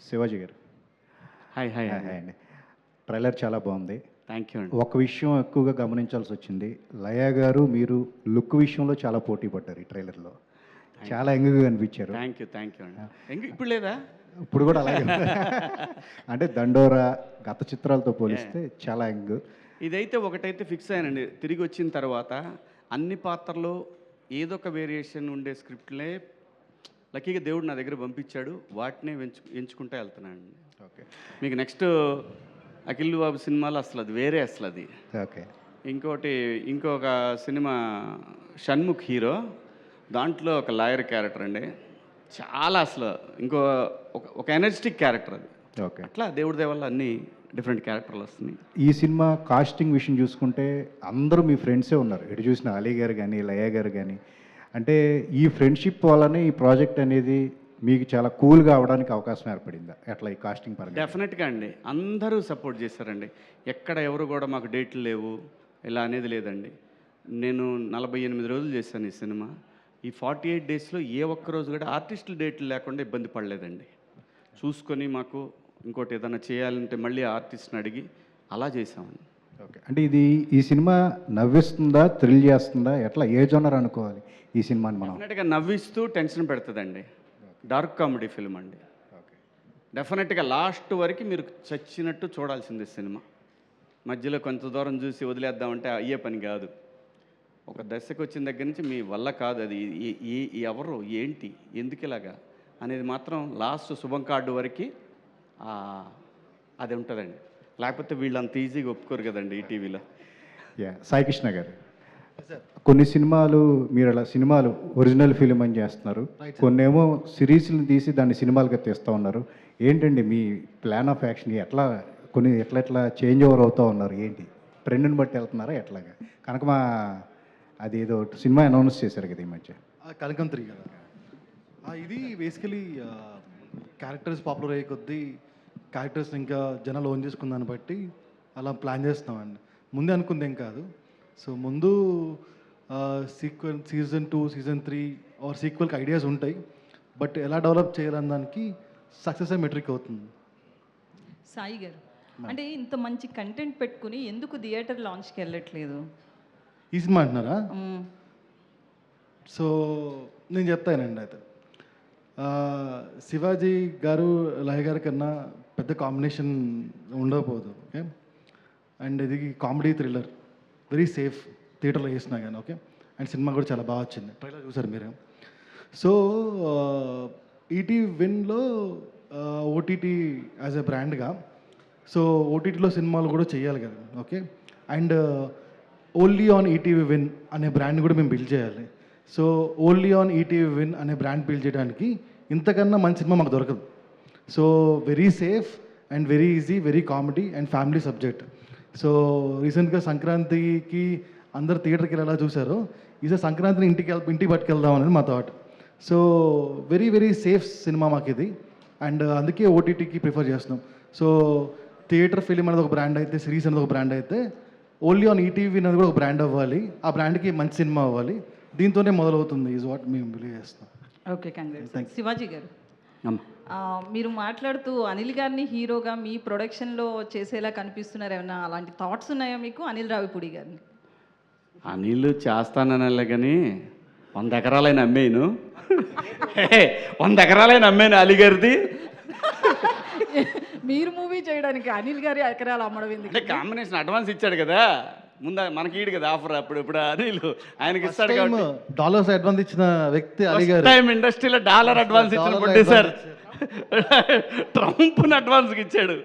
శివాజీ గారు. Hi hi hi hi అండి. Trailer చాలా బాగుంది. థ్యాంక్ యూ అండి. ఒక విషయం ఎక్కువగా గమనించాల్సి వచ్చింది. లయ గారు మీరు లుక్ విషయంలో చాలా పోటీ పడ్డారు ఈ ట్రైలర్లో. చాలా యంగ్గా కనిపించారు. థ్యాంక్ యూ అండి. ఇప్పుడు లేదా? ఇప్పుడు కూడా అలాగే ఉంది. అంటే దండోరా గత చిత్రాలతో పోలిస్తే చాలా యంగ్. ఇదైతే ఒకటైతే ఫిక్స్ అయ్యానండి. తిరిగి వచ్చిన తర్వాత అన్ని పాత్రలు ఏదో ఒక వేరియేషన్ ఉండే స్క్రిప్ట్లే లక్కీగా దేవుడు నా దగ్గర పంపించాడు. వాటినే ఎంచుకుంటూ వెళ్తున్నాను. ఓకే. మీకు నెక్స్ట్ అఖిల్ బాబు సినిమాలో అసలు అది వేరే అసలు అది. ఓకే. ఇంకొక సినిమా షణ్ముఖ్ హీరో, దాంట్లో ఒక లాయర్ క్యారెక్టర్ అండి. చాలా అసలు ఒక ఎనర్జెటిక్ క్యారెక్టర్ అది. ఓకే. అట్లా దేవుడి దయ వల్ల అన్ని డిఫరెంట్ క్యారెక్టర్లు వస్తున్నాయి. ఈ సినిమా కాస్టింగ్ విషయం చూసుకుంటే అందరూ మీ ఫ్రెండ్సే ఉన్నారు. ఎటు చూసిన అలీ గారు కానీ లయ గారు కానీ. అంటే ఈ ఫ్రెండ్షిప్ వల్లనే ఈ ప్రాజెక్ట్ అనేది మీకు చాలా కూల్గా అవడానికి అవకాశం ఏర్పడిందా ఎట్లా ఈ కాస్టింగ్ పరంగా? డెఫినెట్గా అండి. అందరూ సపోర్ట్ చేశారండి. ఎక్కడ ఎవరు కూడా మాకు డేట్లు లేవు ఇలా అనేది లేదండి. నేను 48 రోజులు చేశాను ఈ సినిమా. ఈ 48 డేస్లో ఏ ఒక్క రోజు కూడా ఆర్టిస్టుల డేట్లు లేకుండా ఇబ్బంది పడలేదండి. చూసుకొని మాకు ఇంకోటి ఏదైనా చేయాలంటే మళ్ళీ ఆర్టిస్ట్ని అడిగి అలా చేసామండి. ఓకే. అంటే ఈ సినిమా నవ్విస్తుందా, థ్రిల్ చేస్తుందా, ఎట్లా ఏ జోనర్ అనుకోవాలి ఈ సినిమాని మనం? డెఫినెట్గా నవ్విస్తూ టెన్షన్ పెడుతుందండి. డార్క్ కామెడీ ఫిల్మ్ అండి. ఓకే. డెఫినెట్గా లాస్ట్ వరకు మీరు చచ్చినట్టు చూడాల్సిందే సినిమా. మధ్యలో కొంత దూరం చూసి వదిలేద్దామంటే అయ్యే పని కాదు. ఒక దశకు వచ్చిన దగ్గర నుంచి మీ వల్ల కాదు అది. ఎవరు ఏంటి ఎందుకు ఇలాగా అనేది మాత్రం లాస్ట్ శుభం కార్డు వరకు అది ఉంటుందండి. లేకపోతే వీళ్ళు అంత ఈజీగా ఒప్పుకోరు కదండి ఈ టీవీలో. సాయి కృష్ణ గారు, కొన్ని సినిమాలు మీరు అలా సినిమాలు ఒరిజినల్ ఫిలిం అని చేస్తున్నారు, కొన్నేమో సిరీస్ని తీసి దాన్ని సినిమాలుగా తీస్తూ ఉన్నారు. ఏంటండి మీ ప్లాన్ ఆఫ్ యాక్షన్? కొన్ని ఎట్లా చేంజ్ ఓవర్ అవుతూ ఉన్నారు? ఏంటి ట్రెండ్ని బట్టి వెళ్తున్నారా ఎట్లాగా? కనుక అది ఏదో సినిమా అనౌన్స్ చేశారు కదా ఈ మధ్య, కనకం 3 కదా. ఇది బేసికలీ క్యారెక్టర్స్ పాపులర్ అయ్యే కొద్దీ క్యారెక్టర్స్ ఇంకా జనాలు ఓన్ చేసుకున్న దాన్ని బట్టి అలా ప్లాన్ చేస్తున్నామండి. ముందే అనుకుంది ఏం కాదు. సో ముందు సీజన్ 2, సీజన్ 3 ఆర్ సీక్వెల్కి ఐడియాస్ ఉంటాయి. బట్ ఎలా డెవలప్ చేయాలని దానికి సక్సెస్ మెట్రిక్ అవుతుంది. సాయి గారు, అంటే ఇంత మంచి కంటెంట్ పెట్టుకుని ఎందుకు థియేటర్ లాంచ్కి వెళ్ళట్లేదు? ఈ సినిమా అంటున్నారా? సో నేను చెప్తానండి. అయితే శివాజీ గారు లయ గారి కన్నా పెద్ద కాంబినేషన్ ఉండకపోదు. ఓకే. అండ్ ఇది కామెడీ థ్రిల్లర్, వెరీ సేఫ్ థియేటర్లో వేసినా కానీ. ఓకే. అండ్ సినిమా కూడా చాలా బాగా వచ్చింది. ట్రైలర్ చూసారు మీరు. సో ఈటీ విన్లో ఓటీటీ యాజ్ ఎ బ్రాండ్గా, సో ఓటీటీలో సినిమాలు కూడా చేయాలి కదా. Okay. And only on ETV Win అనే బ్రాండ్ కూడా మేము బిల్డ్ చేయాలి. So only on ETV Win అనే బ్రాండ్ బిల్డ్ చేయడానికి ఇంతకన్నా మంచి సినిమా మాకు దొరకదు. So very safe and very easy, very comedy and family subject. So రీసెంట్గా సంక్రాంతికి అందరు థియేటర్కి వెళ్ళేలా చూశారు. ఈసారి సంక్రాంతిని ఇంటికి పట్టుకెళ్దాం అనేది మా thought. So very very safe cinema మాకు ఇది. అండ్ అందుకే ఓటీటీకి ప్రిఫర్ చేస్తున్నాం. సో థియేటర్ ఫిలిం అనేది ఒక బ్రాండ్ అయితే, సిరీస్ అనేది ఒక బ్రాండ్ అయితే, ఓన్లీ ఆన్ ఈటీవీ అనేది కూడా ఒక బ్రాండ్ అవ్వాలి. ఆ బ్రాండ్కి మంచి సినిమా అవ్వాలి. దీంతోనే మొదలవుతుంది ఈజ్ వాట్ మేము బిలీవ్ చేస్తాం. Okay, congrats. శివాజీ గారు, అమ్మ మీరు మాట్లాడుతూ అనిల్ గారిని హీరోగా మీ ప్రొడక్షన్లో చేసేలా కనిపిస్తున్నారు. ఏమన్నా అలాంటి థాట్స్ ఉన్నాయా మీకు అనిల్ రావిపూడి గారిని? అనిల్ చేస్తాననలే కానీ 100 ఎకరాలైన అమ్మేను. 100 ఎకరాలైన అమ్మేను అలీ గారిది. మీరు మూవీ చేయడానికి అనిల్ గారి ఎకరాలు అమ్మడం ఎందుకు? అంటే కాంబినేషన్ అడ్వాన్స్ ఇచ్చాడు కదా, ముందు మనకి ఈడు కదా ఆఫర్. ఇప్పుడు అనిల్ ఆయనకి ఇస్తాడు కాబట్టి డాలర్స్ అడ్వాన్స్ ఇచ్చిన వ్యక్తి అలీ గారు. టైం ఇండస్ట్రీలో డాలర్ అడ్వాన్స్ ఇచ్చిన ప్రొడ్యూసర్ ట్రంప్ని అడ్వాన్స్కి ఇచ్చాడు.